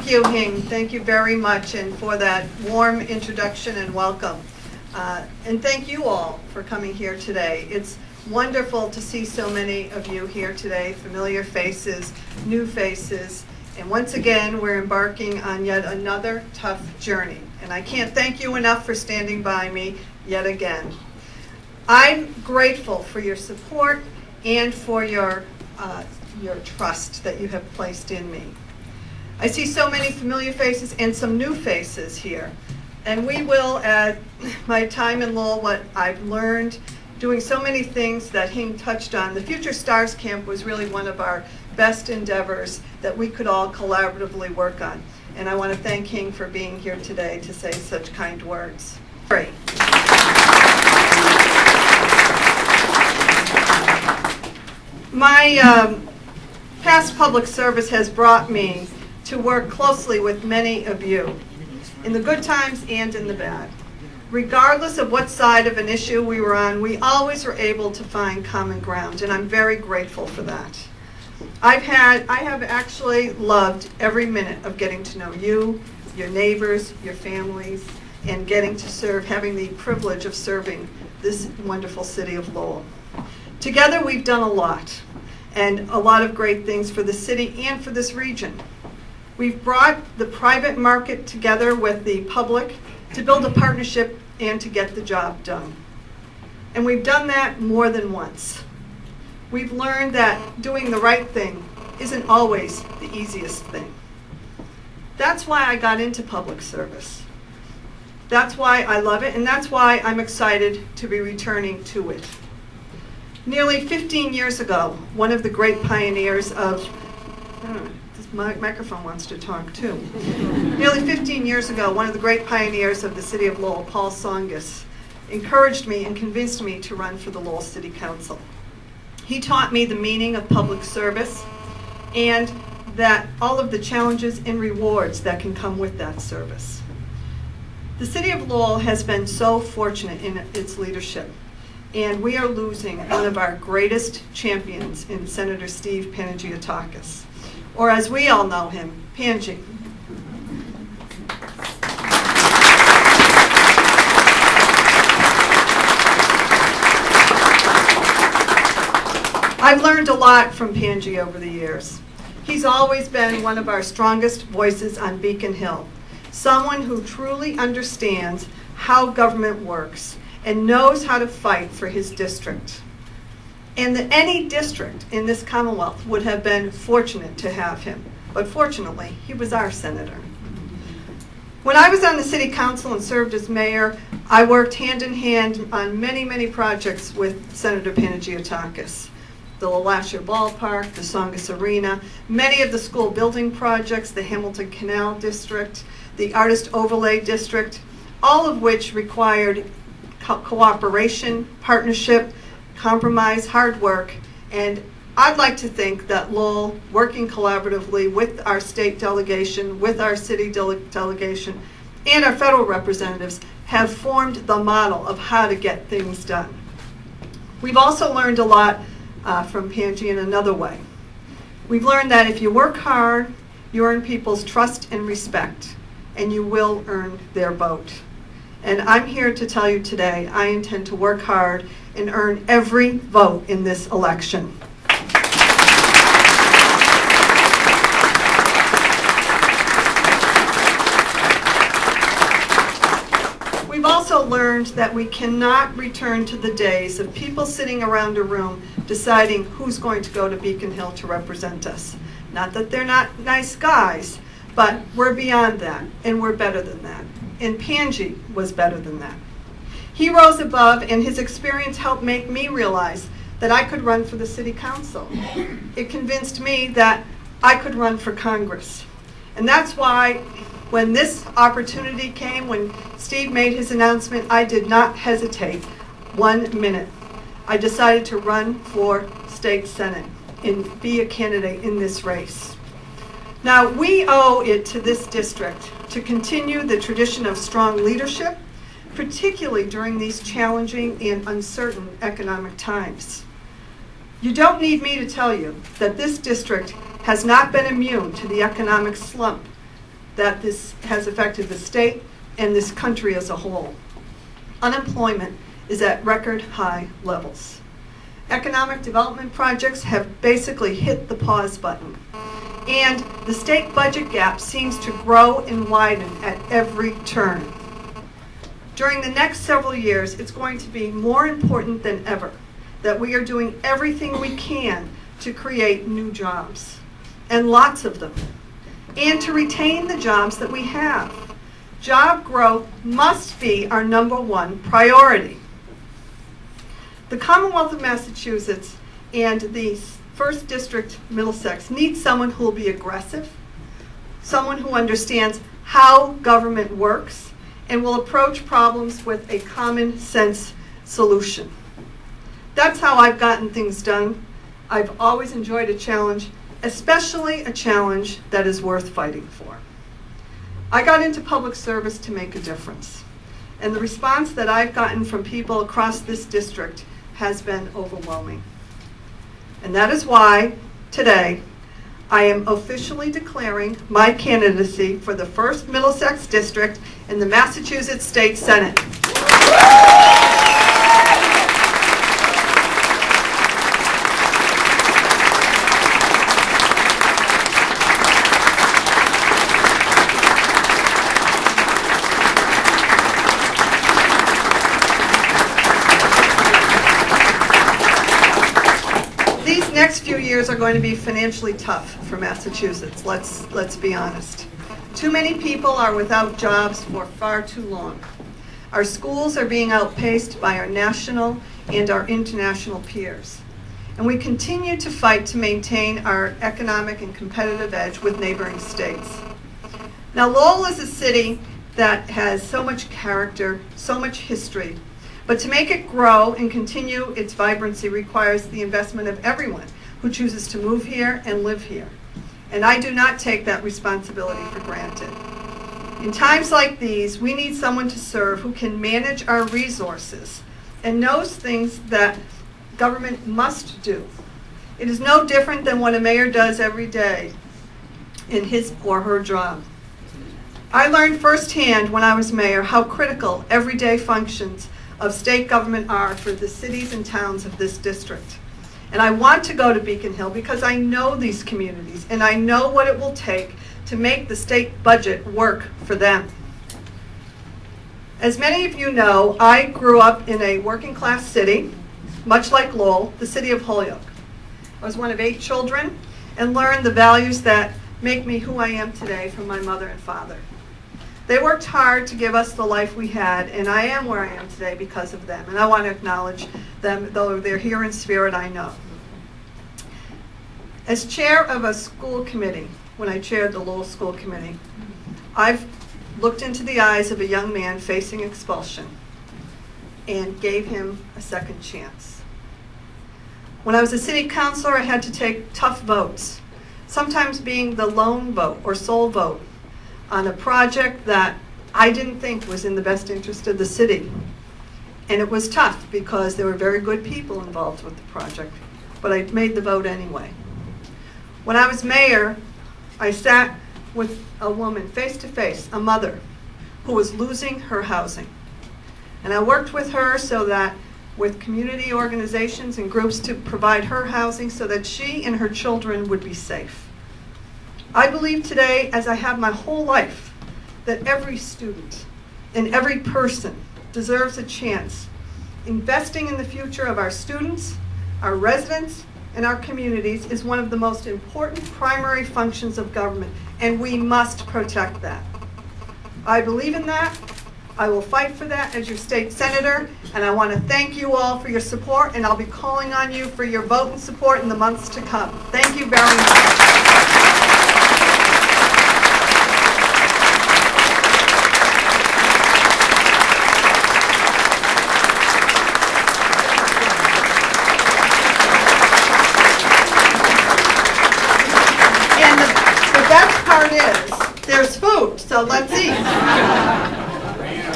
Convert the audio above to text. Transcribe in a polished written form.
Thank you, Hing. Thank you very much, and for that warm introduction and welcome. And thank you all for coming here today. It's wonderful to see so many of you here today, familiar faces, new faces, and once again, we're embarking on yet another tough journey. And I can't thank you enough for standing by me yet again. I'm grateful for your support and for your trust that you have placed in me. I see so many familiar faces and some new faces here. And we will, at my time in Lowell, what I've learned, doing so many things that Hing touched on. The Future Stars Camp was really one of our best endeavors that we could all collaboratively work on. And I want to thank Hing for being here today to say such kind words. Great. My past public service has brought me to work closely with many of you, in the good times and in the bad. Regardless of what side of an issue we were on, we always were able to find common ground, and I'm very grateful for that. I have actually loved every minute of getting to know you, your neighbors, your families, and getting to serve, having the privilege of serving this wonderful city of Lowell. Together we've done a lot, and a lot of great things for the city and for this region. We've brought the private market together with the public to build a partnership and to get the job done. And we've done that more than once. We've learned that doing the right thing isn't always the easiest thing. That's why I got into public service. That's why I love it, and that's why I'm excited to be returning to it. Nearly 15 years ago, one of the great pioneers of, my microphone wants to talk too. Nearly 15 years ago, one of the great pioneers of the city of Lowell, Paul Songus, encouraged me and convinced me to run for the Lowell City Council. He taught me the meaning of public service and that all of the challenges and rewards that can come with that service. The city of Lowell has been so fortunate in its leadership, and we are losing one of our greatest champions in Senator Steve Panagiotakis, or as we all know him, Pangy. I've learned a lot from Pangy over the years. He's always been one of our strongest voices on Beacon Hill, someone who truly understands how government works and knows how to fight for his district. And that any district in this Commonwealth would have been fortunate to have him. But fortunately, he was our senator. When I was on the city council and served as mayor, I worked hand in hand on many, many projects with Senator Panagiotakis. The Lowell Ballpark, the Songus Arena, many of the school building projects, the Hamilton Canal District, the Artist Overlay District, all of which required cooperation, partnership, compromise, hard work, and I'd like to think that Lowell, working collaboratively with our state delegation, with our city delegation, and our federal representatives, have formed the model of how to get things done. We've also learned a lot from Pangy in another way. We've learned that if you work hard, you earn people's trust and respect, and you will earn their vote. And I'm here to tell you today, I intend to work hard and earn every vote in this election. We've also learned that we cannot return to the days of people sitting around a room deciding who's going to go to Beacon Hill to represent us. Not that they're not nice guys, but we're beyond that, and we're better than that. And Pangy was better than that. He rose above, and his experience helped make me realize that I could run for the city council. It convinced me that I could run for Congress. And that's why when this opportunity came, when Steve made his announcement, I did not hesitate 1 minute. I decided to run for state senate and be a candidate in this race. Now, we owe it to this district to continue the tradition of strong leadership, particularly during these challenging and uncertain economic times. You don't need me to tell you that this district has not been immune to the economic slump that this has affected the state and this country as a whole. Unemployment is at record high levels. Economic development projects have basically hit the pause button. And the state budget gap seems to grow and widen at every turn. During the next several years, it's going to be more important than ever that we are doing everything we can to create new jobs, and lots of them, and to retain the jobs that we have. Job growth must be our #1 priority. The Commonwealth of Massachusetts and the First District Middlesex needs someone who will be aggressive, someone who understands how government works, and will approach problems with a common sense solution. That's how I've gotten things done. I've always enjoyed a challenge, especially a challenge that is worth fighting for. I got into public service to make a difference, and the response that I've gotten from people across this district has been overwhelming. And that is why, today, I am officially declaring my candidacy for the 1st Middlesex District in the Massachusetts State Senate. Next few years are going to be financially tough for Massachusetts, let's be honest. Too many people are without jobs for far too long. Our schools are being outpaced by our national and our international peers. And we continue to fight to maintain our economic and competitive edge with neighboring states. Now, Lowell is a city that has so much character, so much history, but to make it grow and continue its vibrancy requires the investment of everyone who chooses to move here and live here. And I do not take that responsibility for granted. In times like these, we need someone to serve who can manage our resources and knows things that government must do. It is no different than what a mayor does every day in his or her job. I learned firsthand when I was mayor how critical everyday functions of state government are for the cities and towns of this district. And I want to go to Beacon Hill because I know these communities and I know what it will take to make the state budget work for them. As many of you know, I grew up in a working class city, much like Lowell, the city of Holyoke. I was one of 8 children and learned the values that make me who I am today from my mother and father. They worked hard to give us the life we had, and I am where I am today because of them. And I want to acknowledge them, though they're here in spirit, I know. As chair of a school committee, when I chaired the Lowell School Committee, I've looked into the eyes of a young man facing expulsion and gave him a second chance. When I was a city councilor, I had to take tough votes, sometimes being the lone vote or sole vote on a project that I didn't think was in the best interest of the city. And it was tough because there were very good people involved with the project, but I made the vote anyway. When I was mayor, I sat with a woman face to face, a mother, who was losing her housing. And I worked with her so that with community organizations and groups to provide her housing so that she and her children would be safe. I believe today, as I have my whole life, that every student and every person deserves a chance. Investing in the future of our students, our residents, and our communities is one of the most important primary functions of government, and we must protect that. I believe in that. I will fight for that as your state senator, and I want to thank you all for your support, and I'll be calling on you for your vote and support in the months to come. Thank you very much. There's food, so let's eat.